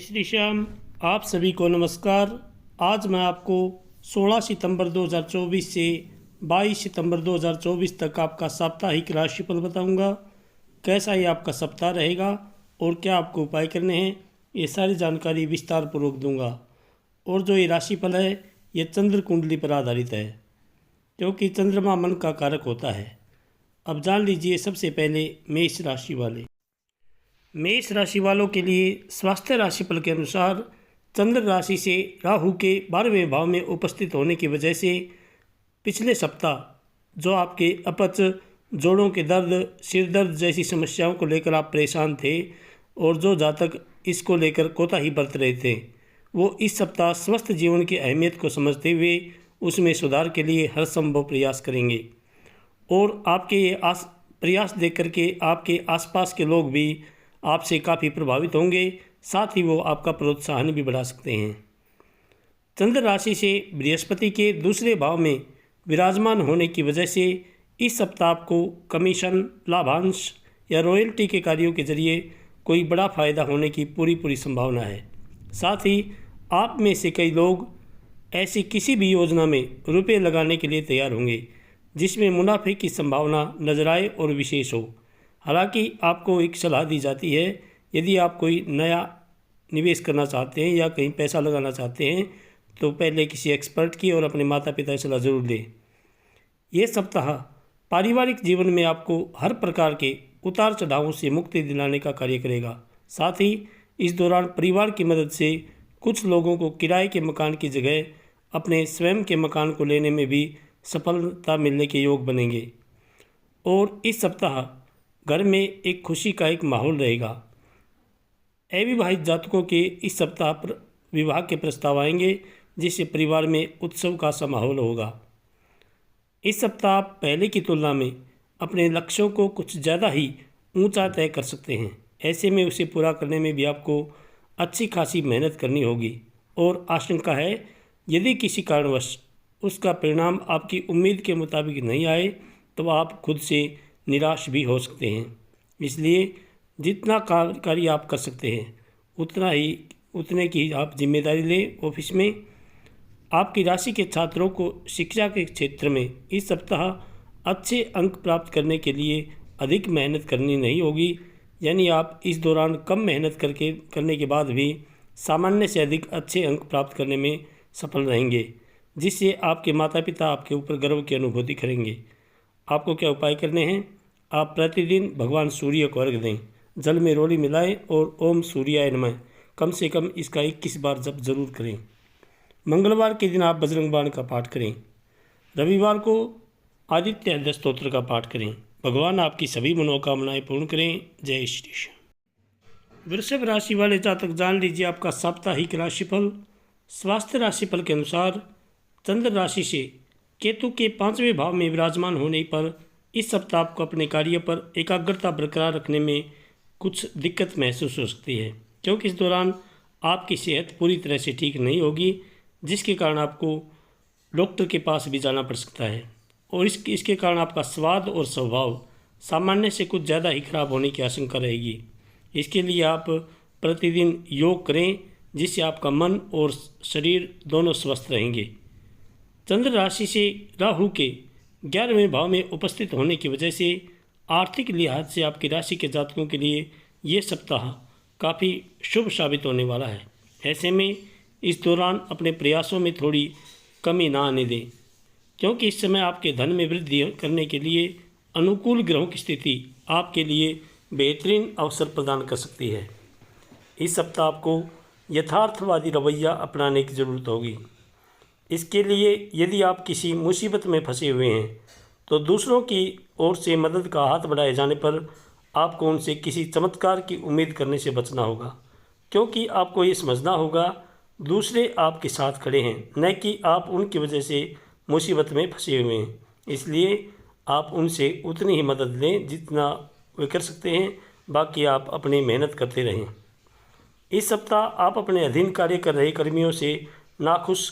श्री श्याम। आप सभी को नमस्कार। आज मैं आपको 16 सितंबर 2024 से 22 सितंबर 2024 तक आपका साप्ताहिक राशिफल बताऊंगा। कैसा ये आपका सप्ताह रहेगा और क्या आपको उपाय करने हैं, ये सारी जानकारी विस्तार पूर्वक दूंगा। और जो ये राशिफल है ये चंद्र कुंडली पर आधारित है, क्योंकि चंद्रमा मन का कारक होता है। अब जान लीजिए सबसे पहले मेष राशि वाले। मेष राशि वालों के लिए स्वास्थ्य राशिफल के अनुसार चंद्र राशि से राहु के 12वें भाव में उपस्थित होने की वजह से पिछले सप्ताह जो आपके अपच, जोड़ों के दर्द, सिर दर्द जैसी समस्याओं को लेकर आप परेशान थे और जो जातक इसको लेकर कोताही बरत रहे थे, वो इस सप्ताह स्वस्थ जीवन की अहमियत को समझते हुए उसमें सुधार के लिए हर संभव प्रयास करेंगे। और आपके ये प्रयास देख करके आपके आसपास के लोग भी आपसे काफ़ी प्रभावित होंगे, साथ ही वो आपका प्रोत्साहन भी बढ़ा सकते हैं। चंद्र राशि से बृहस्पति के दूसरे भाव में विराजमान होने की वजह से इस सप्ताह आपको कमीशन, लाभांश या रॉयल्टी के कार्यों के जरिए कोई बड़ा फायदा होने की पूरी संभावना है। साथ ही आप में से कई लोग ऐसी किसी भी योजना में रुपए लगाने के लिए तैयार होंगे जिसमें मुनाफे की संभावना नजर आए और विशेष हो। हालांकि आपको एक सलाह दी जाती है, यदि आप कोई नया निवेश करना चाहते हैं या कहीं पैसा लगाना चाहते हैं तो पहले किसी एक्सपर्ट की और अपने माता पिता की सलाह ज़रूर लें। ये सप्ताह पारिवारिक जीवन में आपको हर प्रकार के उतार चढ़ावों से मुक्ति दिलाने का कार्य करेगा। साथ ही इस दौरान परिवार की मदद से कुछ लोगों को किराए के मकान की जगह अपने स्वयं के मकान को लेने में भी सफलता मिलने के योग बनेंगे। और इस सप्ताह घर में एक खुशी का एक माहौल रहेगा। अविवाहित जातकों के इस सप्ताह पर विवाह के प्रस्ताव आएंगे, जिससे परिवार में उत्सव का सा माहौल होगा। इस सप्ताह आप पहले की तुलना में अपने लक्ष्यों को कुछ ज़्यादा ही ऊंचा तय कर सकते हैं। ऐसे में उसे पूरा करने में भी आपको अच्छी खासी मेहनत करनी होगी। और आशंका है यदि किसी कारणवश उसका परिणाम आपकी उम्मीद के मुताबिक नहीं आए तो आप खुद से निराश भी हो सकते हैं। इसलिए जितना कार्य आप कर सकते हैं उतने की आप जिम्मेदारी लें। ऑफिस में आपकी राशि के छात्रों को शिक्षा के क्षेत्र में इस सप्ताह अच्छे अंक प्राप्त करने के लिए अधिक मेहनत करनी नहीं होगी। यानी आप इस दौरान कम मेहनत करने के बाद भी सामान्य से अधिक अच्छे अंक प्राप्त करने में सफल रहेंगे, जिससे आपके माता पिता आपके ऊपर गर्व की अनुभूति करेंगे। आपको क्या उपाय करने हैं? आप प्रतिदिन भगवान सूर्य को अर्घ्य दें, जल में रोली मिलाएं और ओम सूर्याय नमः कम से कम इसका 21 बार जप जरूर करें। मंगलवार के दिन आप बजरंग बाण का पाठ करें। रविवार को आदित्य हृदय स्तोत्र का पाठ करें। भगवान आपकी सभी मनोकामनाएं पूर्ण करें। जय श्री कृष्ण। वृषभ राशि वाले जातक जान लीजिए आपका साप्ताहिक राशिफल। स्वास्थ्य राशिफल के अनुसार चंद्र राशि से केतु के 5वें भाव में विराजमान होने पर इस सप्ताह आपको अपने कार्य पर एकाग्रता बरकरार रखने में कुछ दिक्कत महसूस हो सकती है, क्योंकि इस दौरान आपकी सेहत पूरी तरह से ठीक नहीं होगी, जिसके कारण आपको डॉक्टर के पास भी जाना पड़ सकता है। और इसके कारण आपका स्वाद और स्वभाव सामान्य से कुछ ज़्यादा ही खराब होने की आशंका रहेगी। इसके लिए आप प्रतिदिन योग करें, जिससे आपका मन और शरीर दोनों स्वस्थ रहेंगे। चंद्र राशि से राहु के 11वें भाव में उपस्थित होने की वजह से आर्थिक लिहाज से आपकी राशि के जातकों के लिए ये सप्ताह काफ़ी शुभ साबित होने वाला है। ऐसे में इस दौरान अपने प्रयासों में थोड़ी कमी ना आने दें, क्योंकि इस समय आपके धन में वृद्धि करने के लिए अनुकूल ग्रहों की स्थिति आपके लिए बेहतरीन अवसर प्रदान कर सकती है। इस सप्ताह आपको यथार्थवादी रवैया अपनाने की ज़रूरत होगी। इसके लिए यदि आप किसी मुसीबत में फंसे हुए हैं तो दूसरों की ओर से मदद का हाथ बढ़ाए जाने पर आपको उनसे किसी चमत्कार की उम्मीद करने से बचना होगा, क्योंकि आपको ये समझना होगा दूसरे आपके साथ खड़े हैं, न कि आप उनकी वजह से मुसीबत में फंसे हुए हैं। इसलिए आप उनसे उतनी ही मदद लें जितना वे कर सकते हैं, बाकी आप अपनी मेहनत करते रहें। इस सप्ताह आप अपने अधीन कार्य कर रहे कर्मियों से नाखुश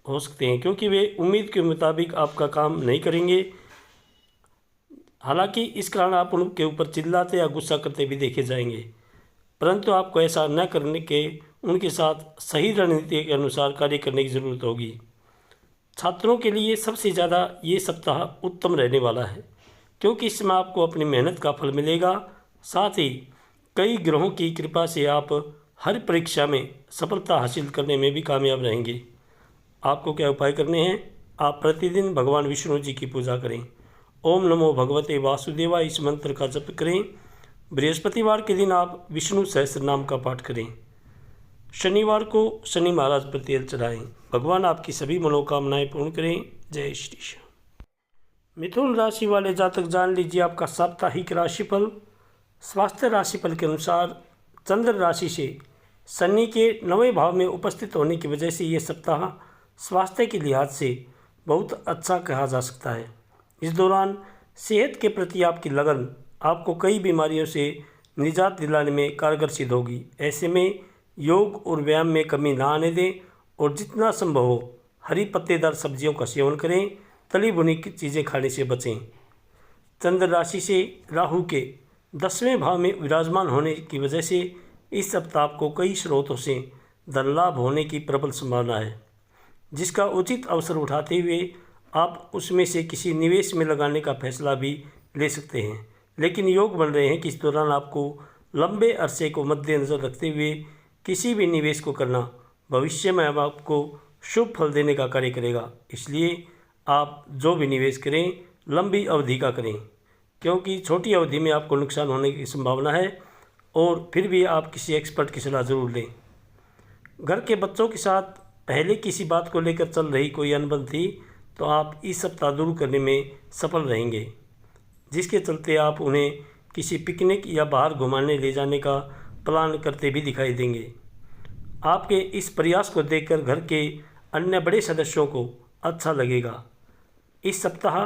हो सकते हैं, क्योंकि वे उम्मीद के मुताबिक आपका काम नहीं करेंगे। हालांकि इस कारण आप उनके ऊपर चिल्लाते या गुस्सा करते भी देखे जाएंगे। परंतु आपको ऐसा न करने के उनके साथ सही रणनीति के अनुसार कार्य करने की ज़रूरत होगी। छात्रों के लिए सबसे ज़्यादा ये सप्ताह उत्तम रहने वाला है, क्योंकि इसमें आपको अपनी मेहनत का फल मिलेगा। साथ ही कई ग्रहों की कृपा से आप हर परीक्षा में सफलता हासिल करने में भी कामयाब रहेंगे। आपको क्या उपाय करने हैं? आप प्रतिदिन भगवान विष्णु जी की पूजा करें। ओम नमो भगवते वासुदेवाय इस मंत्र का जप करें। बृहस्पतिवार के दिन आप विष्णु सहस्त्र नाम का पाठ करें। शनिवार को शनि महाराज पर तेल चढ़ाएं। भगवान आपकी सभी मनोकामनाएं पूर्ण करें। जय श्री श्याम। मिथुन राशि वाले जातक जान लीजिए आपका साप्ताहिक राशिफल। स्वास्थ्य राशिफल के अनुसार चंद्र राशि से शनि के 9वें भाव में उपस्थित होने की वजह से ये सप्ताह स्वास्थ्य के लिहाज से बहुत अच्छा कहा जा सकता है। इस दौरान सेहत के प्रति आपकी लगन आपको कई बीमारियों से निजात दिलाने में कारगर सिद्ध होगी। ऐसे में योग और व्यायाम में कमी ना आने दें और जितना संभव हो हरी पत्तेदार सब्जियों का सेवन करें। तली भुनी की चीज़ें खाने से बचें। चंद्र राशि से राहु के 10वें भाव में विराजमान होने की वजह से इस सप्ताह आपको कई स्रोतों से धन लाभ होने की प्रबल संभावना है, जिसका उचित अवसर उठाते हुए आप उसमें से किसी निवेश में लगाने का फैसला भी ले सकते हैं। लेकिन योग बन रहे हैं कि इस दौरान आपको लंबे अरसे को मद्देनज़र रखते हुए किसी भी निवेश को करना भविष्य में आपको शुभ फल देने का कार्य करेगा। इसलिए आप जो भी निवेश करें लंबी अवधि का करें, क्योंकि छोटी अवधि में आपको नुकसान होने की संभावना है। और फिर भी आप किसी एक्सपर्ट की सलाह ज़रूर लें। घर के बच्चों के साथ पहले किसी बात को लेकर चल रही कोई अनबन थी तो आप इस सप्ताह दूर करने में सफल रहेंगे, जिसके चलते आप उन्हें किसी पिकनिक या बाहर घुमाने ले जाने का प्लान करते भी दिखाई देंगे। आपके इस प्रयास को देखकर घर के अन्य बड़े सदस्यों को अच्छा लगेगा। इस सप्ताह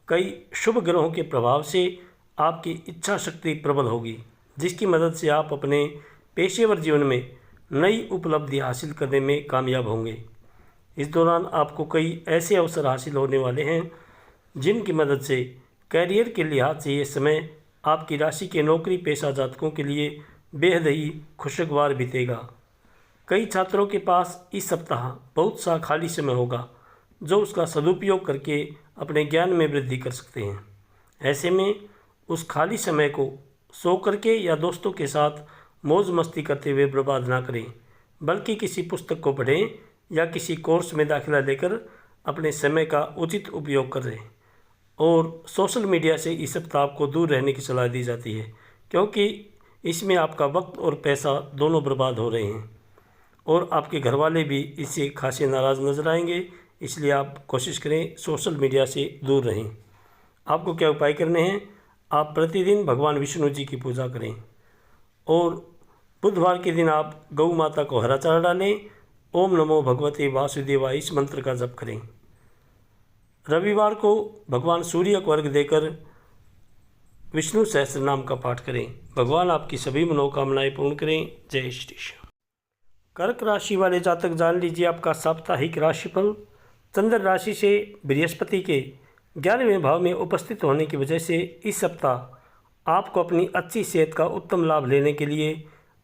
कई शुभ ग्रहों के प्रभाव से आपकी इच्छा शक्ति प्रबल होगी, जिसकी मदद से आप अपने पेशेवर जीवन में नई उपलब्धि हासिल करने में कामयाब होंगे। इस दौरान आपको कई ऐसे अवसर हासिल होने वाले हैं जिनकी मदद से कैरियर के लिहाज से ये समय आपकी राशि के नौकरी पेशा जातकों के लिए बेहद ही खुशगवार बीतेगा। कई छात्रों के पास इस सप्ताह बहुत सा खाली समय होगा, जो उसका सदुपयोग करके अपने ज्ञान में वृद्धि कर सकते हैं। ऐसे में उस खाली समय को सो करके या दोस्तों के साथ मौज मस्ती करते हुए बर्बाद ना करें, बल्कि किसी पुस्तक को पढ़ें या किसी कोर्स में दाखिला लेकर अपने समय का उचित उपयोग करें। और सोशल मीडिया से इस सप्ताह आपको दूर रहने की सलाह दी जाती है, क्योंकि इसमें आपका वक्त और पैसा दोनों बर्बाद हो रहे हैं और आपके घर वाले भी इससे खासे नाराज़ नजर आएंगे। इसलिए आप कोशिश करें सोशल मीडिया से दूर रहें। आपको क्या उपाय करने हैं? आप प्रतिदिन भगवान विष्णु जी की पूजा करें और बुधवार के दिन आप गौ माता को हरा चारा डालें। ओम नमो भगवते वासुदेवाय इस मंत्र का जप करें। रविवार को भगवान सूर्य को अर्घ्य देकर विष्णु सहस्त्र नाम का पाठ करें। भगवान आपकी सभी मनोकामनाएं पूर्ण करें। जय श्री श्याम। कर्क राशि वाले जातक जान लीजिए आपका साप्ताहिक राशिफल। चंद्र राशि से बृहस्पति के 11वें भाव में उपस्थित होने की वजह से इस सप्ताह आपको अपनी अच्छी सेहत का उत्तम लाभ लेने के लिए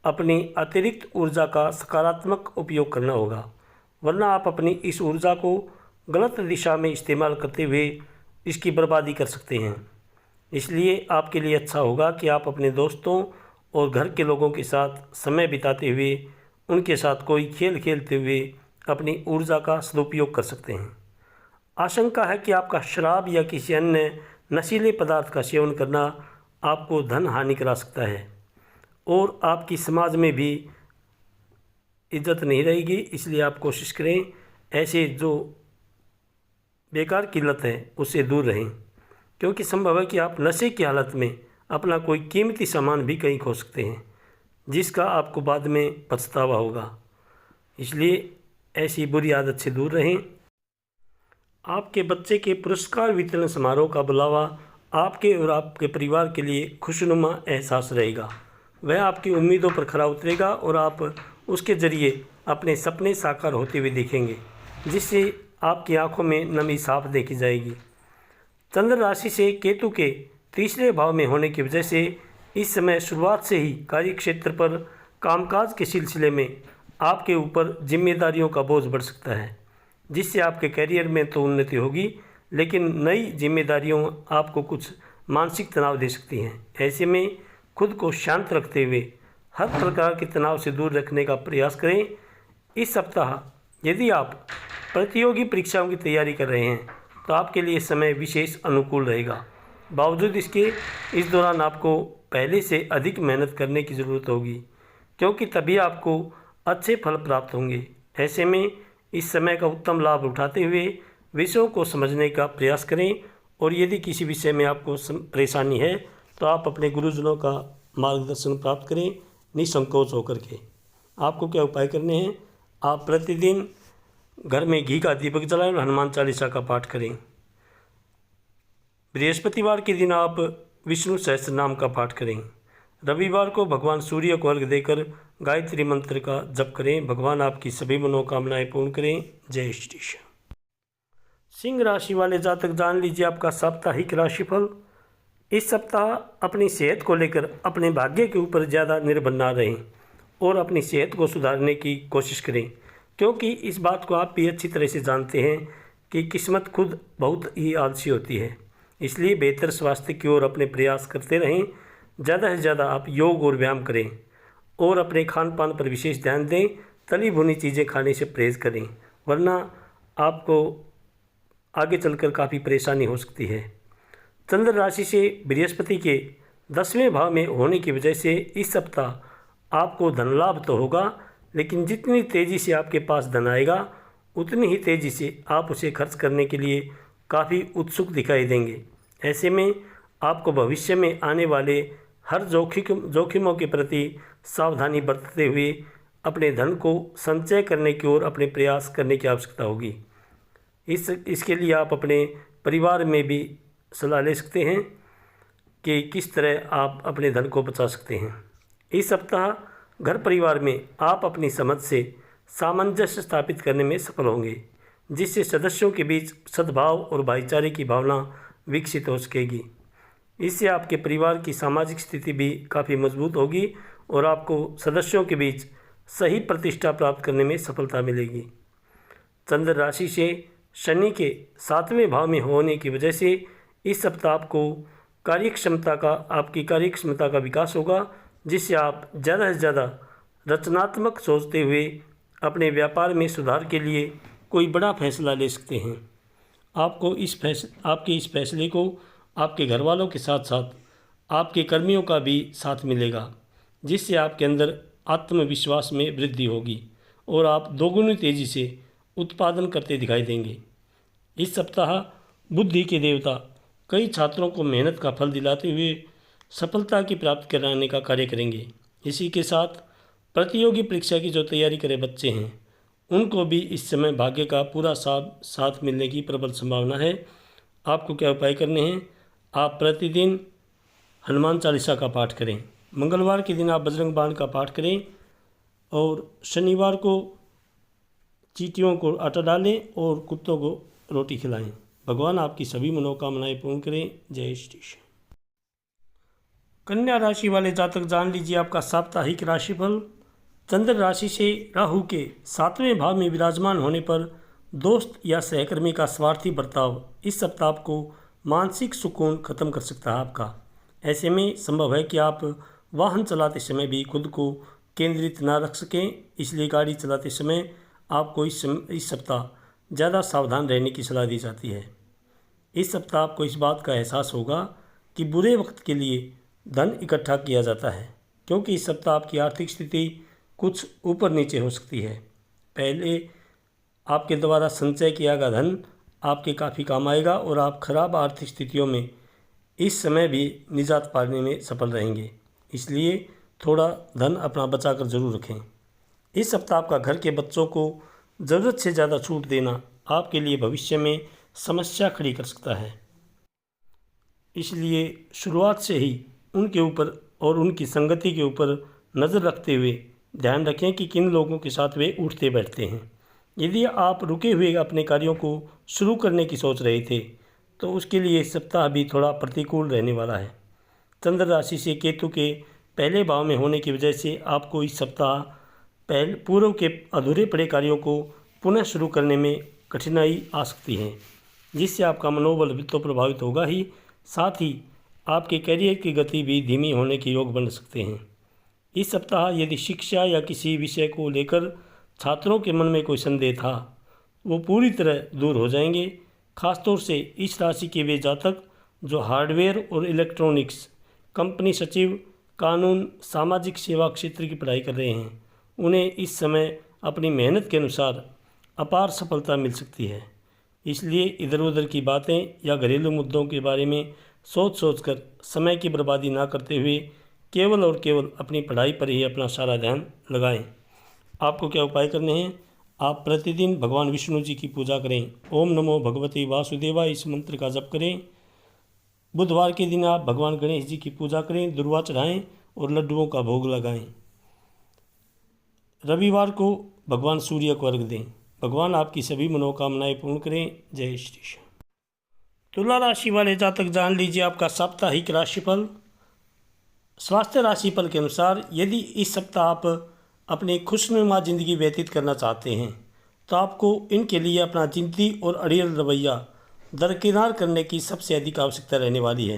अपनी अतिरिक्त ऊर्जा का सकारात्मक उपयोग करना होगा, वरना आप अपनी इस ऊर्जा को गलत दिशा में इस्तेमाल करते हुए इसकी बर्बादी कर सकते हैं। इसलिए आपके लिए अच्छा होगा कि आप अपने दोस्तों और घर के लोगों के साथ समय बिताते हुए उनके साथ कोई खेल खेलते हुए अपनी ऊर्जा का सदुपयोग कर सकते हैं। आशंका है कि आपका शराब या किसी अन्य नशीले पदार्थ का सेवन करना आपको धन हानि करा सकता है और आपकी समाज में भी इज्जत नहीं रहेगी। इसलिए आप कोशिश करें ऐसे जो बेकार की लत है उससे दूर रहें, क्योंकि संभव है कि आप नशे की हालत में अपना कोई कीमती सामान भी कहीं खो सकते हैं, जिसका आपको बाद में पछतावा होगा। इसलिए ऐसी बुरी आदत से दूर रहें। आपके बच्चे के पुरस्कार वितरण समारोह का बुलावा आपके और आपके परिवार के लिए खुशनुमा एहसास रहेगा। वह आपकी उम्मीदों पर खरा उतरेगा और आप उसके ज़रिए अपने सपने साकार होते हुए दिखेंगे, जिससे आपकी आंखों में नमी साफ देखी जाएगी। चंद्र राशि से केतु के 3रे भाव में होने की वजह से इस समय शुरुआत से ही कार्य क्षेत्र पर कामकाज के सिलसिले में आपके ऊपर जिम्मेदारियों का बोझ बढ़ सकता है, जिससे आपके करियर में तो उन्नति होगी, लेकिन नई जिम्मेदारियों आपको कुछ मानसिक तनाव दे सकती हैं। ऐसे में खुद को शांत रखते हुए हर प्रकार के तनाव से दूर रखने का प्रयास करें। इस सप्ताह यदि आप प्रतियोगी परीक्षाओं की तैयारी कर रहे हैं तो आपके लिए समय विशेष अनुकूल रहेगा। बावजूद इसके इस दौरान आपको पहले से अधिक मेहनत करने की ज़रूरत होगी, क्योंकि तभी आपको अच्छे फल प्राप्त होंगे। ऐसे में इस समय का उत्तम लाभ उठाते हुए विषयों को समझने का प्रयास करें, और यदि किसी विषय में आपको परेशानी है तो आप अपने गुरुजनों का मार्गदर्शन प्राप्त करें निसंकोच होकर के। आपको क्या उपाय करने हैं? आप प्रतिदिन घर में घी का दीपक जलाएं और हनुमान चालीसा का पाठ करें। बृहस्पतिवार के दिन आप विष्णु सहस्त्र नाम का पाठ करें। रविवार को भगवान सूर्य को अर्घ्य देकर गायत्री मंत्र का जप करें। भगवान आपकी सभी मनोकामनाएं पूर्ण करें। जय श्री कृष्ण। सिंह राशि वाले जातक जान लीजिए आपका साप्ताहिक राशिफल। इस सप्ताह अपनी सेहत को लेकर अपने भाग्य के ऊपर ज़्यादा निर्भर ना रहें और अपनी सेहत को सुधारने की कोशिश करें, क्योंकि इस बात को आप भी अच्छी तरह से जानते हैं कि किस्मत खुद बहुत ही आलसी होती है। इसलिए बेहतर स्वास्थ्य की ओर अपने प्रयास करते रहें। ज़्यादा से ज़्यादा आप योग और व्यायाम करें और अपने खान पान पर विशेष ध्यान दें। तली भुनी चीज़ें खाने से परहेज करें, वरना आपको आगे चलकर काफ़ी परेशानी हो सकती है। चंद्र राशि से बृहस्पति के 10वें भाव में होने की वजह से इस सप्ताह आपको धन लाभ तो होगा, लेकिन जितनी तेज़ी से आपके पास धन आएगा उतनी ही तेज़ी से आप उसे खर्च करने के लिए काफ़ी उत्सुक दिखाई देंगे। ऐसे में आपको भविष्य में आने वाले हर जोखिमों के प्रति सावधानी बरतते हुए अपने धन को संचय करने की ओर अपने प्रयास करने की आवश्यकता होगी। इसके लिए आप अपने परिवार में भी सलाह ले सकते हैं कि किस तरह आप अपने धन को बचा सकते हैं। इस सप्ताह घर परिवार में आप अपनी समझ से सामंजस्य स्थापित करने में सफल होंगे, जिससे सदस्यों के बीच सद्भाव और भाईचारे की भावना विकसित हो सकेगी। इससे आपके परिवार की सामाजिक स्थिति भी काफ़ी मजबूत होगी और आपको सदस्यों के बीच सही प्रतिष्ठा प्राप्त करने में सफलता मिलेगी। चंद्र राशि से शनि के 7वें भाव में होने की वजह से इस सप्ताह आपकी कार्यक्षमता का विकास होगा, जिससे आप ज़्यादा से ज़्यादा रचनात्मक सोचते हुए अपने व्यापार में सुधार के लिए कोई बड़ा फैसला ले सकते हैं। आपके इस फैसले को आपके घर वालों के साथ साथ आपके कर्मियों का भी साथ मिलेगा, जिससे आपके अंदर आत्मविश्वास में वृद्धि होगी और आप दोगुनी तेज़ी से उत्पादन करते दिखाई देंगे। इस सप्ताह बुद्धि के देवता कई छात्रों को मेहनत का फल दिलाते हुए सफलता की प्राप्ति कराने का कार्य करेंगे। इसी के साथ प्रतियोगी परीक्षा की जो तैयारी करे बच्चे हैं, उनको भी इस समय भाग्य का पूरा साथ मिलने की प्रबल संभावना है। आपको क्या उपाय करने हैं? आप प्रतिदिन हनुमान चालीसा का पाठ करें। मंगलवार के दिन आप बजरंग बाण का पाठ करें और शनिवार को चींटियों को आटा डालें और कुत्तों को रोटी खिलाएं। भगवान आपकी सभी मनोकामनाएं पूर्ण करें। जय श्री कृष्ण। कन्या राशि वाले जातक जान लीजिए आपका साप्ताहिक राशिफल। चंद्र राशि से राहु के 7वें भाव में विराजमान होने पर दोस्त या सहकर्मी का स्वार्थी बर्ताव इस सप्ताह आपको मानसिक सुकून खत्म कर सकता है आपका। ऐसे में संभव है कि आप वाहन चलाते समय भी खुद को केंद्रित ना रख सकें, इसलिए गाड़ी चलाते समय आपको इस सप्ताह ज़्यादा सावधान रहने की सलाह दी जाती है। इस सप्ताह आपको इस बात का एहसास होगा कि बुरे वक्त के लिए धन इकट्ठा किया जाता है, क्योंकि इस सप्ताह आपकी आर्थिक स्थिति कुछ ऊपर नीचे हो सकती है। पहले आपके द्वारा संचय किया गया धन आपके काफ़ी काम आएगा और आप खराब आर्थिक स्थितियों में इस समय भी निजात पाने में सफल रहेंगे। इसलिए थोड़ा धन अपना बचा कर जरूर रखें। इस सप्ताह आपका घर के बच्चों को ज़रूरत से ज़्यादा छूट देना आपके लिए भविष्य में समस्या खड़ी कर सकता है। इसलिए शुरुआत से ही उनके ऊपर और उनकी संगति के ऊपर नज़र रखते हुए ध्यान रखें कि किन लोगों के साथ वे उठते बैठते हैं। यदि आप रुके हुए अपने कार्यों को शुरू करने की सोच रहे थे तो उसके लिए इस सप्ताह भी थोड़ा प्रतिकूल रहने वाला है। चंद्र राशि से केतु के पहले भाव में होने की वजह से आपको इस सप्ताह पहले पूर्व के अधूरे पड़े कार्यों को पुनः शुरू करने में कठिनाई आ सकती है, जिससे आपका मनोबल भी तो प्रभावित होगा ही, साथ ही आपके करियर की गति भी धीमी होने के योग बन सकते हैं। इस सप्ताह यदि शिक्षा या किसी विषय को लेकर छात्रों के मन में कोई संदेह था, वो पूरी तरह दूर हो जाएंगे। खासतौर से इस राशि के वे जातक जो हार्डवेयर और इलेक्ट्रॉनिक्स, कंपनी सचिव, कानून, सामाजिक सेवा क्षेत्र की पढ़ाई कर रहे हैं, उन्हें इस समय अपनी मेहनत के अनुसार अपार सफलता मिल सकती है। इसलिए इधर उधर की बातें या घरेलू मुद्दों के बारे में सोच कर समय की बर्बादी ना करते हुए केवल और केवल अपनी पढ़ाई पर ही अपना सारा ध्यान लगाएं। आपको क्या उपाय करने हैं? आप प्रतिदिन भगवान विष्णु जी की पूजा करें। ओम नमो भगवते वासुदेवाय इस मंत्र का जप करें। बुधवार के दिन आप भगवान गणेश जी की पूजा करें, दुर्वा चढ़ाएं और लड्डुओं का भोग लगाएं। रविवार को भगवान सूर्य को अर्घ दें। भगवान आपकी सभी मनोकामनाएं पूर्ण करें। जय श्री कृष्ण। तुला राशि वाले जातक जान लीजिए आपका साप्ताहिक राशिफल। स्वास्थ्य राशिफल के अनुसार यदि इस सप्ताह आप अपनी खुशनुमा जिंदगी व्यतीत करना चाहते हैं तो आपको इनके लिए अपना जिद्दी और अड़ियल रवैया दरकिनार करने की सबसे अधिक आवश्यकता रहने वाली है,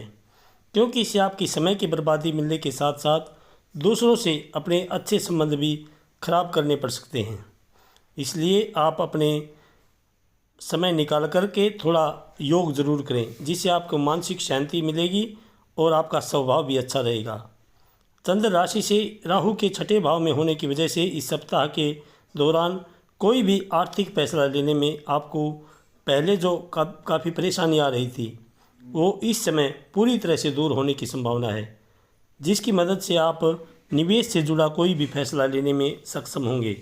क्योंकि इससे आपकी समय की बर्बादी मिलने के साथ साथ दूसरों से अपने अच्छे संबंध भी खराब करने पड़ सकते हैं। इसलिए आप अपने समय निकाल कर के थोड़ा योग ज़रूर करें, जिससे आपको मानसिक शांति मिलेगी और आपका स्वभाव भी अच्छा रहेगा। चंद्र राशि से राहु के छठे भाव में होने की वजह से इस सप्ताह के दौरान कोई भी आर्थिक फैसला लेने में आपको पहले जो काफ़ी परेशानी आ रही थी वो इस समय पूरी तरह से दूर होने की संभावना है, जिसकी मदद से आप निवेश से जुड़ा कोई भी फैसला लेने में सक्षम होंगे।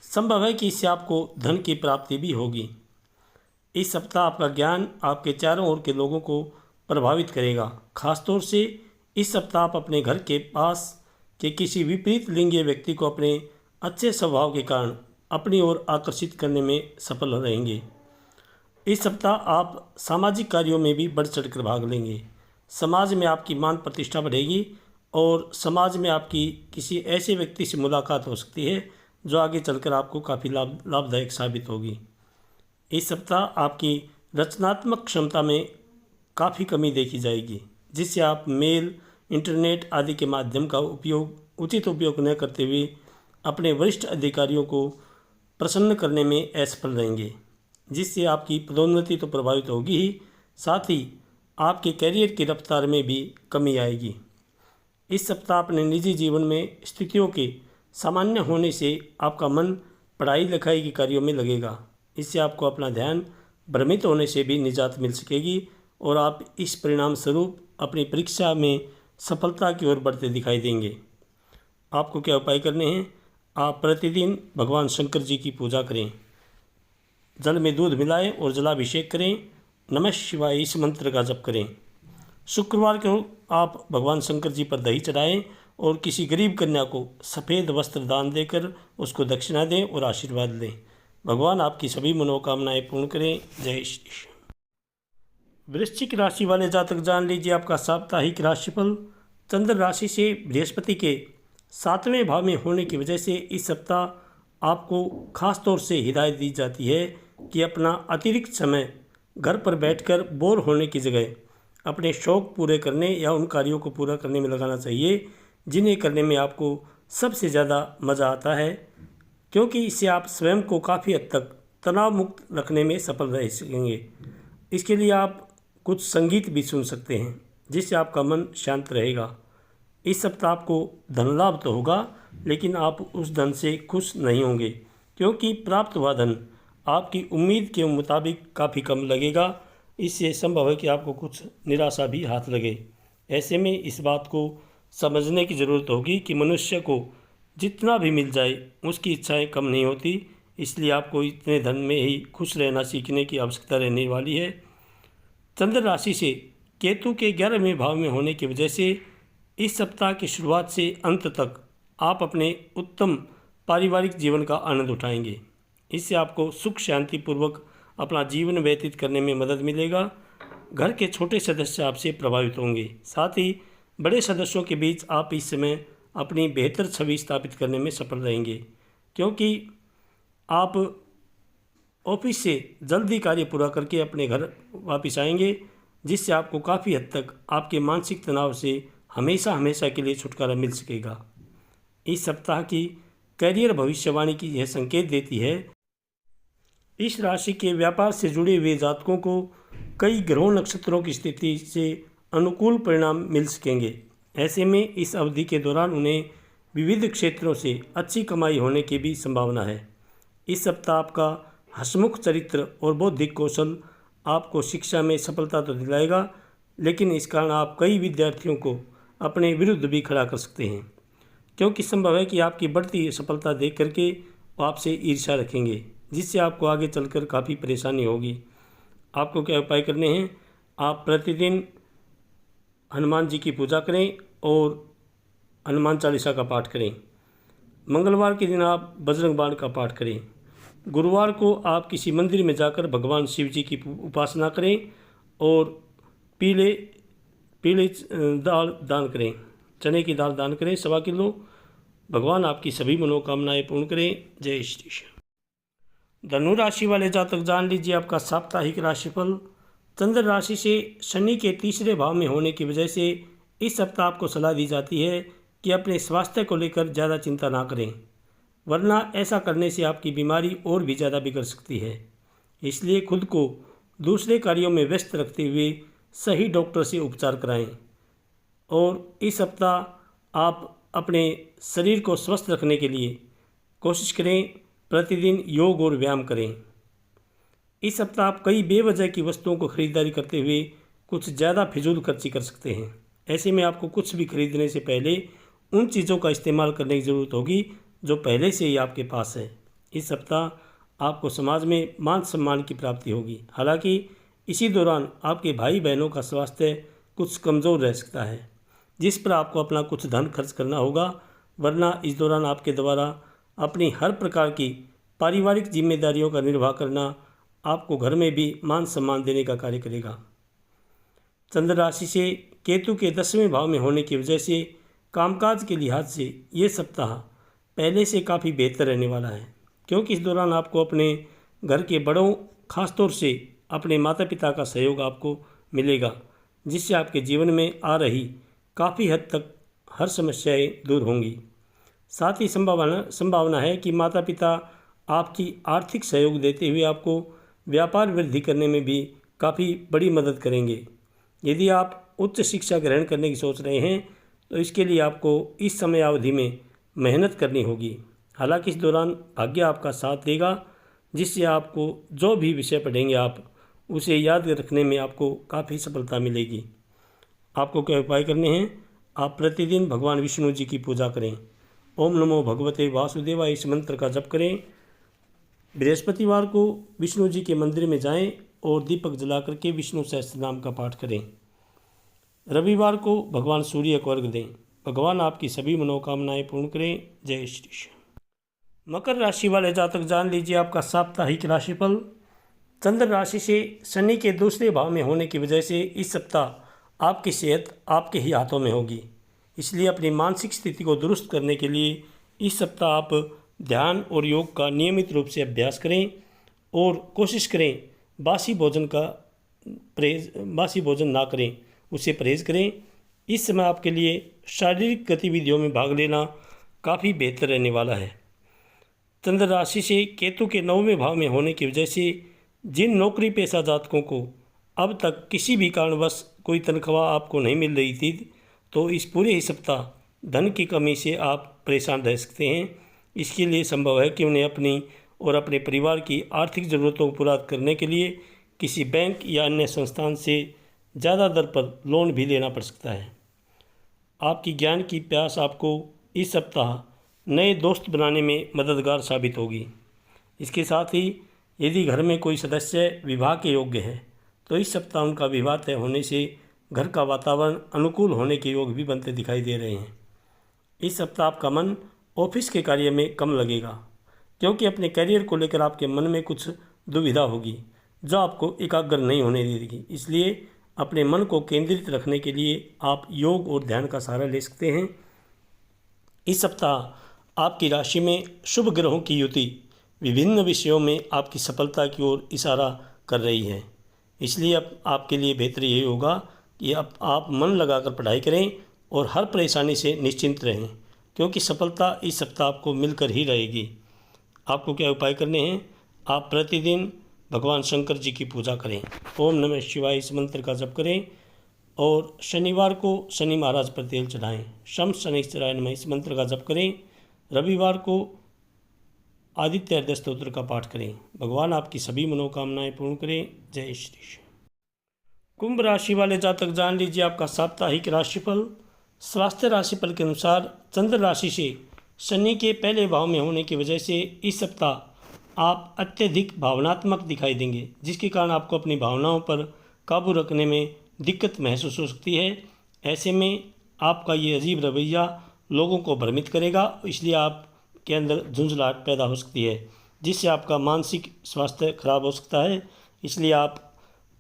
संभव है कि इससे आपको धन की प्राप्ति भी होगी। इस सप्ताह आपका ज्ञान आपके चारों ओर के लोगों को प्रभावित करेगा। खासतौर से इस सप्ताह आप अपने घर के पास के किसी विपरीत लिंगीय व्यक्ति को अपने अच्छे स्वभाव के कारण अपनी ओर आकर्षित करने में सफल रहेंगे। इस सप्ताह आप सामाजिक कार्यों में भी बढ़ चढ़ कर भाग लेंगे। समाज में आपकी मान प्रतिष्ठा बढ़ेगी और समाज में आपकी किसी ऐसे व्यक्ति से मुलाकात हो सकती है जो आगे चलकर आपको काफ़ी लाभदायक साबित होगी। इस सप्ताह आपकी रचनात्मक क्षमता में काफ़ी कमी देखी जाएगी, जिससे आप मेल, इंटरनेट आदि के माध्यम का उचित उपयोग न करते हुए अपने वरिष्ठ अधिकारियों को प्रसन्न करने में असफल रहेंगे, जिससे आपकी पदोन्नति तो प्रभावित होगी ही, साथ ही आपके करियर की रफ्तार में भी कमी आएगी। इस सप्ताह अपने निजी जीवन में स्थितियों के सामान्य होने से आपका मन पढ़ाई लिखाई के कार्यों में लगेगा। इससे आपको अपना ध्यान भ्रमित होने से भी निजात मिल सकेगी और आप इस परिणाम स्वरूप अपनी परीक्षा में सफलता की ओर बढ़ते दिखाई देंगे। आपको क्या उपाय करने हैं? आप प्रतिदिन भगवान शंकर जी की पूजा करें, जल में दूध मिलाएं और जलाभिषेक करें, नमः शिवाय इस मंत्र का जप करें। शुक्रवार को आप भगवान शंकर जी पर दही चढ़ाएं और किसी गरीब कन्या को सफ़ेद वस्त्र दान देकर उसको दक्षिणा दें और आशीर्वाद लें। भगवान आपकी सभी मनोकामनाएं पूर्ण करें। जय श्री कृष्ण। वृश्चिक राशि वाले जातक जान लीजिए आपका साप्ताहिक राशिफल। चंद्र राशि से बृहस्पति के 7वें भाव में होने की वजह से इस सप्ताह आपको खास तौर से हिदायत दी जाती है कि अपना अतिरिक्त समय घर पर बैठकर बोर होने की जगह अपने शौक़ पूरे करने या उन कार्यों को पूरा करने में लगाना चाहिए जिन्हें करने में आपको सबसे ज़्यादा मज़ा आता है, क्योंकि इससे आप स्वयं को काफ़ी हद तक तनाव मुक्त रखने में सफल रह सकेंगे। इसके लिए आप कुछ संगीत भी सुन सकते हैं, जिससे आपका मन शांत रहेगा। इस सप्ताह आपको धन लाभ तो होगा, लेकिन आप उस धन से खुश नहीं होंगे, क्योंकि प्राप्त हुआ धन आपकी उम्मीद के मुताबिक काफ़ी कम लगेगा। इससे संभव है कि आपको कुछ निराशा भी हाथ लगे। ऐसे में इस बात को समझने की ज़रूरत होगी कि मनुष्य को जितना भी मिल जाए उसकी इच्छाएं कम नहीं होती, इसलिए आपको इतने धन में ही खुश रहना सीखने की आवश्यकता रहने वाली है। चंद्र राशि से केतु के 11वें भाव में होने की वजह से इस सप्ताह की शुरुआत से अंत तक आप अपने उत्तम पारिवारिक जीवन का आनंद उठाएंगे। इससे आपको सुख शांतिपूर्वक अपना जीवन व्यतीत करने में मदद मिलेगा। घर के छोटे सदस्य आपसे प्रभावित होंगे, साथ ही बड़े सदस्यों के बीच आप इस समय अपनी बेहतर छवि स्थापित करने में सफल रहेंगे, क्योंकि आप ऑफिस से जल्दी कार्य पूरा करके अपने घर वापस आएंगे, जिससे आपको काफ़ी हद तक आपके मानसिक तनाव से हमेशा हमेशा के लिए छुटकारा मिल सकेगा। इस सप्ताह की करियर भविष्यवाणी की यह संकेत देती है इस राशि के व्यापार से जुड़े हुए जातकों को कई ग्रह नक्षत्रों की स्थिति से अनुकूल परिणाम मिल सकेंगे। ऐसे में इस अवधि के दौरान उन्हें विविध क्षेत्रों से अच्छी कमाई होने की भी संभावना है। इस सप्ताह आपका हंसमुख चरित्र और बौद्धिक कौशल आपको शिक्षा में सफलता तो दिलाएगा, लेकिन इस कारण आप कई विद्यार्थियों को अपने विरुद्ध भी खड़ा कर सकते हैं, क्योंकि संभव है कि आपकी बढ़ती सफलता देख करके वो आपसे ईर्ष्या रखेंगे, जिससे आपको आगे चलकर काफ़ी परेशानी होगी। आपको क्या उपाय करने हैं? आप प्रतिदिन हनुमान जी की पूजा करें और हनुमान चालीसा का पाठ करें। मंगलवार के दिन आप बजरंग बाण का पाठ करें। गुरुवार को आप किसी मंदिर में जाकर भगवान शिव जी की उपासना करें और पीले दाल दान करें, चने की दाल दान करें 1.25 किलो। भगवान आपकी सभी मनोकामनाएं पूर्ण करें। जय श्री कृष्ण। धनु राशि वाले जातक जान लीजिए आपका साप्ताहिक राशिफल। चंद्र राशि से शनि के तीसरे भाव में होने की वजह से इस सप्ताह आपको सलाह दी जाती है कि अपने स्वास्थ्य को लेकर ज़्यादा चिंता ना करें, वरना ऐसा करने से आपकी बीमारी और भी ज़्यादा बिगड़ सकती है। इसलिए खुद को दूसरे कार्यों में व्यस्त रखते हुए सही डॉक्टर से उपचार कराएं और इस सप्ताह आप अपने शरीर को स्वस्थ रखने के लिए कोशिश करें, प्रतिदिन योग और व्यायाम करें। इस सप्ताह आप कई बेवजह की वस्तुओं को खरीदारी करते हुए कुछ ज़्यादा फिजूल खर्ची कर सकते हैं। ऐसे में आपको कुछ भी खरीदने से पहले उन चीज़ों का इस्तेमाल करने की ज़रूरत होगी जो पहले से ही आपके पास है। इस सप्ताह आपको समाज में मान सम्मान की प्राप्ति होगी। हालांकि इसी दौरान आपके भाई बहनों का स्वास्थ्य कुछ कमज़ोर रह सकता है, जिस पर आपको अपना कुछ धन खर्च करना होगा, वरना इस दौरान आपके द्वारा अपनी हर प्रकार की पारिवारिक जिम्मेदारियों का निर्वाह करना आपको घर में भी मान सम्मान देने का कार्य करेगा। चंद्र राशि से केतु के 10वें भाव में होने की वजह से कामकाज के लिहाज से ये सप्ताह पहले से काफ़ी बेहतर रहने वाला है, क्योंकि इस दौरान आपको अपने घर के बड़ों, खासतौर से अपने माता पिता का सहयोग आपको मिलेगा, जिससे आपके जीवन में आ रही काफ़ी हद तक हर समस्याएं दूर होंगी। साथ ही संभावना है कि माता पिता आपकी आर्थिक सहयोग देते हुए आपको व्यापार वृद्धि करने में भी काफ़ी बड़ी मदद करेंगे। यदि आप उच्च शिक्षा ग्रहण करने की सोच रहे हैं तो इसके लिए आपको इस समय अवधि में मेहनत करनी होगी। हालांकि इस दौरान भाग्य आपका साथ देगा, जिससे आपको जो भी विषय पढ़ेंगे आप उसे याद रखने में आपको काफ़ी सफलता मिलेगी। आपको क्या उपाय करने हैं? आप प्रतिदिन भगवान विष्णु जी की पूजा करें। ओम नमो भगवते वासुदेवाय इस मंत्र का जप करें। बृहस्पतिवार को विष्णु जी के मंदिर में जाएं और दीपक जला करके विष्णु सहस्त्र नाम का पाठ करें। रविवार को भगवान सूर्य को अर्घ्य दें। भगवान आपकी सभी मनोकामनाएं पूर्ण करें। जय श्री कृष्ण। मकर राशि वाले जातक जान लीजिए आपका साप्ताहिक राशिफल। चंद्र राशि से शनि के दूसरे भाव में होने की वजह से इस सप्ताह आपकी सेहत आपके ही हाथों में होगी। इसलिए अपनी मानसिक स्थिति को दुरुस्त करने के लिए इस सप्ताह आप ध्यान और योग का नियमित रूप से अभ्यास करें और कोशिश करें बासी भोजन ना करें, उससे परहेज़ करें। इस समय आपके लिए शारीरिक गतिविधियों में भाग लेना काफ़ी बेहतर रहने वाला है। चंद्र राशि से केतु के 9वें भाव में होने की वजह से जिन नौकरी पेशा जातकों को अब तक किसी भी कारणवश कोई तनख्वाह आपको नहीं मिल रही थी, तो इस पूरे ही सप्ताह धन की कमी से आप परेशान रह सकते हैं। इसके लिए संभव है कि उन्हें अपनी और अपने परिवार की आर्थिक ज़रूरतों को पूरा करने के लिए किसी बैंक या अन्य संस्थान से ज़्यादा दर पर लोन भी लेना पड़ सकता है। आपकी ज्ञान की प्यास आपको इस सप्ताह नए दोस्त बनाने में मददगार साबित होगी। इसके साथ ही यदि घर में कोई सदस्य विवाह के योग्य है तो इस सप्ताह उनका विवाह तय होने से घर का वातावरण अनुकूल होने के योग भी बनते दिखाई दे रहे हैं। इस सप्ताह आपका मन ऑफिस के कार्य में कम लगेगा, क्योंकि अपने करियर को लेकर आपके मन में कुछ दुविधा होगी जो आपको एकाग्र नहीं होने देगी। इसलिए अपने मन को केंद्रित रखने के लिए आप योग और ध्यान का सहारा ले सकते हैं। इस सप्ताह आपकी राशि में शुभ ग्रहों की युति विभिन्न विषयों में आपकी सफलता की ओर इशारा कर रही है। इसलिए अब आपके लिए बेहतर यही होगा कि अब आप मन लगाकर पढ़ाई करें और हर परेशानी से निश्चिंत रहें, क्योंकि सफलता इस सप्ताह आपको मिलकर ही रहेगी। आपको क्या उपाय करने हैं? आप प्रतिदिन भगवान शंकर जी की पूजा करें, ओम नमः शिवाय इस मंत्र का जप करें और शनिवार को शनि महाराज पर तेल चढ़ाएं, शम शनिश्चराय नमः इस मंत्र का जप करें। रविवार को आदित्य हृदय स्तोत्र का पाठ करें। भगवान आपकी सभी मनोकामनाएं पूर्ण करें। जय श्री कृष्ण। कुंभ राशि वाले जातक जान लीजिए आपका साप्ताहिक राशिफल। स्वास्थ्य राशिफल के अनुसार चंद्र राशि से शनि के पहले भाव में होने की वजह से इस सप्ताह आप अत्यधिक भावनात्मक दिखाई देंगे, जिसके कारण आपको अपनी भावनाओं पर काबू रखने में दिक्कत महसूस हो सकती है। ऐसे में आपका ये अजीब रवैया लोगों को भ्रमित करेगा, इसलिए आपके अंदर झुंझलाहट पैदा हो सकती है, जिससे आपका मानसिक स्वास्थ्य खराब हो सकता है। इसलिए आप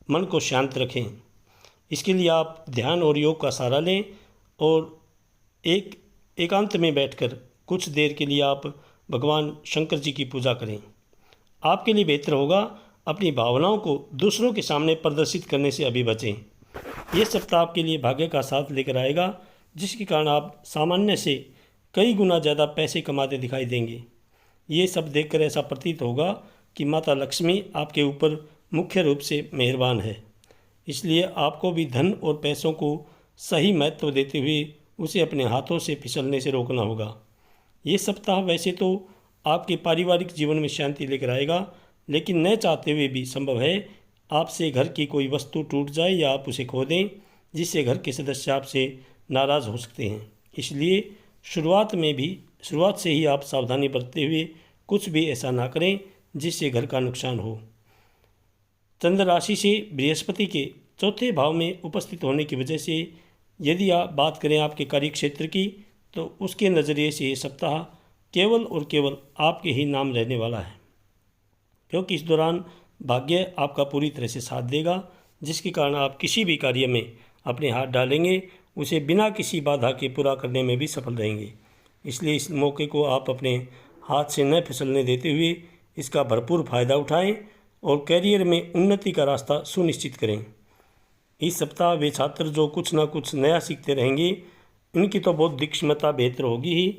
मन को शांत रखें। इसके लिए आप ध्यान और योग का सहारा लें और एकांत में बैठकर कुछ देर के लिए आप भगवान शंकर जी की पूजा करें। आपके लिए बेहतर होगा अपनी भावनाओं को दूसरों के सामने प्रदर्शित करने से अभी बचें। ये सप्ताह आपके लिए भाग्य का साथ लेकर आएगा, जिसके कारण आप सामान्य से कई गुना ज़्यादा पैसे कमाते दिखाई देंगे। ये सब देखकर ऐसा प्रतीत होगा कि माता लक्ष्मी आपके ऊपर मुख्य रूप से मेहरबान है। इसलिए आपको भी धन और पैसों को सही महत्व देते हुए उसे अपने हाथों से फिसलने से रोकना होगा। ये सप्ताह वैसे तो आपके पारिवारिक जीवन में शांति लेकर आएगा, लेकिन न चाहते हुए भी संभव है आपसे घर की कोई वस्तु टूट जाए या आप उसे खो दें, जिससे घर के सदस्य आपसे नाराज़ हो सकते हैं। इसलिए शुरुआत से ही आप सावधानी बरतते हुए कुछ भी ऐसा ना करें जिससे घर का नुकसान हो। चंद्र राशि से बृहस्पति के चौथे भाव में उपस्थित होने की वजह से यदि आप बात करें आपके कार्य क्षेत्र की, तो उसके नज़रिए से ये सप्ताह केवल और केवल आपके ही नाम रहने वाला है, क्योंकि इस दौरान भाग्य आपका पूरी तरह से साथ देगा, जिसके कारण आप किसी भी कार्य में अपने हाथ डालेंगे उसे बिना किसी बाधा के पूरा करने में भी सफल रहेंगे। इसलिए इस मौके को आप अपने हाथ से न फिसलने देते हुए इसका भरपूर फायदा उठाएं और कैरियर में उन्नति का रास्ता सुनिश्चित करें। इस सप्ताह वे छात्र जो कुछ ना कुछ नया सीखते रहेंगे, इनकी तो बौद्धिक क्षमता बेहतर होगी ही,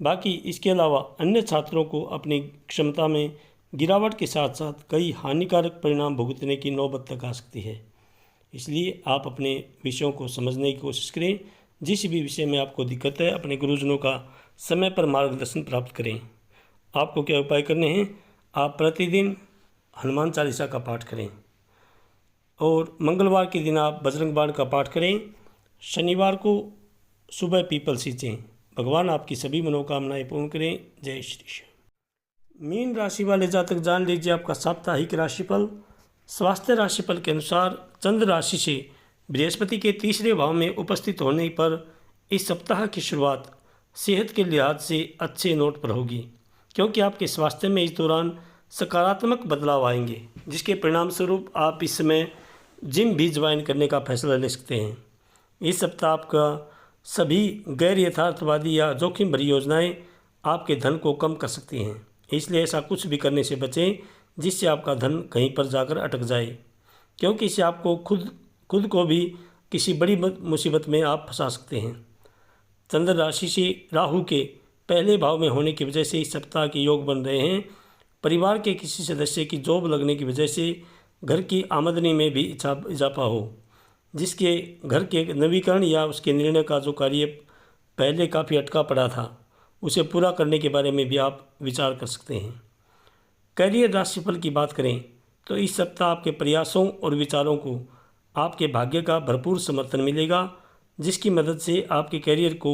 बाकी इसके अलावा अन्य छात्रों को अपनी क्षमता में गिरावट के साथ साथ कई हानिकारक परिणाम भुगतने की नौबत तक आ सकती है। इसलिए आप अपने विषयों को समझने की कोशिश करें। जिस भी विषय में आपको दिक्कत है, अपने गुरुजनों का समय पर मार्गदर्शन प्राप्त करें। आपको क्या उपाय करने हैं? आप प्रतिदिन हनुमान चालीसा का पाठ करें और मंगलवार के दिन आप बजरंग बाण का पाठ करें। शनिवार को सुबह पीपल सींचें। भगवान आपकी सभी मनोकामनाएं पूर्ण करें। जय श्री कृष्ण। मीन राशि वाले जातक जान लीजिए आपका साप्ताहिक राशिफल। स्वास्थ्य राशिफल के अनुसार चंद्र राशि से बृहस्पति के तीसरे भाव में उपस्थित होने पर इस सप्ताह की शुरुआत सेहत के लिहाज से अच्छे नोट पर होगी, क्योंकि आपके स्वास्थ्य में इस दौरान सकारात्मक बदलाव आएंगे, जिसके परिणाम स्वरूप आप इस समय जिम भी ज्वाइन करने का फैसला ले सकते हैं। इस सप्ताह आपका सभी गैर यथार्थवादी या जोखिम भरी योजनाएं आपके धन को कम कर सकती हैं। इसलिए ऐसा कुछ भी करने से बचें जिससे आपका धन कहीं पर जाकर अटक जाए, क्योंकि इससे आपको खुद को भी किसी बड़ी मुसीबत में आप फंसा सकते हैं। चंद्र राशि से राहु के पहले भाव में होने की वजह से इस सप्ताह के योग बन रहे हैं। परिवार के किसी सदस्य की जॉब लगने की वजह से घर की आमदनी में भी इजाफा हो, जिसके घर के नवीकरण या उसके निर्णय का जो कार्य पहले काफ़ी अटका पड़ा था उसे पूरा करने के बारे में भी आप विचार कर सकते हैं। करियर राशिफल की बात करें तो इस सप्ताह आपके प्रयासों और विचारों को आपके भाग्य का भरपूर समर्थन मिलेगा, जिसकी मदद से आपके करियर को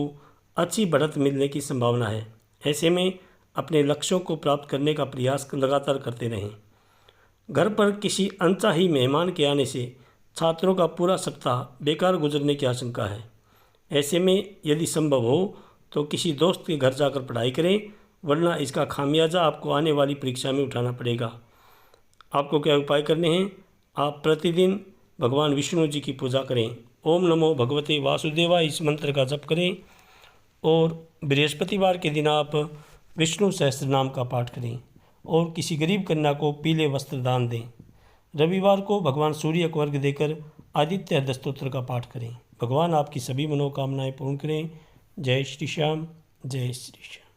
अच्छी बढ़त मिलने की संभावना है। ऐसे में अपने लक्ष्यों को प्राप्त करने का प्रयास लगातार करते रहें। घर पर किसी अनचाही मेहमान के आने से छात्रों का पूरा सप्ताह बेकार गुजरने की आशंका है। ऐसे में यदि संभव हो तो किसी दोस्त के घर जाकर पढ़ाई करें, वरना इसका खामियाजा आपको आने वाली परीक्षा में उठाना पड़ेगा। आपको क्या उपाय करने हैं? आप प्रतिदिन भगवान विष्णु जी की पूजा करें। ओम नमो भगवते वासुदेवाय इस मंत्र का जप करें। और बृहस्पतिवार के दिन आप विष्णु सहस्त्र नाम का पाठ करें और किसी गरीब कन्या को पीले वस्त्र दान दें। रविवार को भगवान सूर्य को अर्घ्य देकर आदित्य हृदय स्तोत्र का पाठ करें। भगवान आपकी सभी मनोकामनाएं पूर्ण करें। जय श्री श्याम, जय श्री श्याम।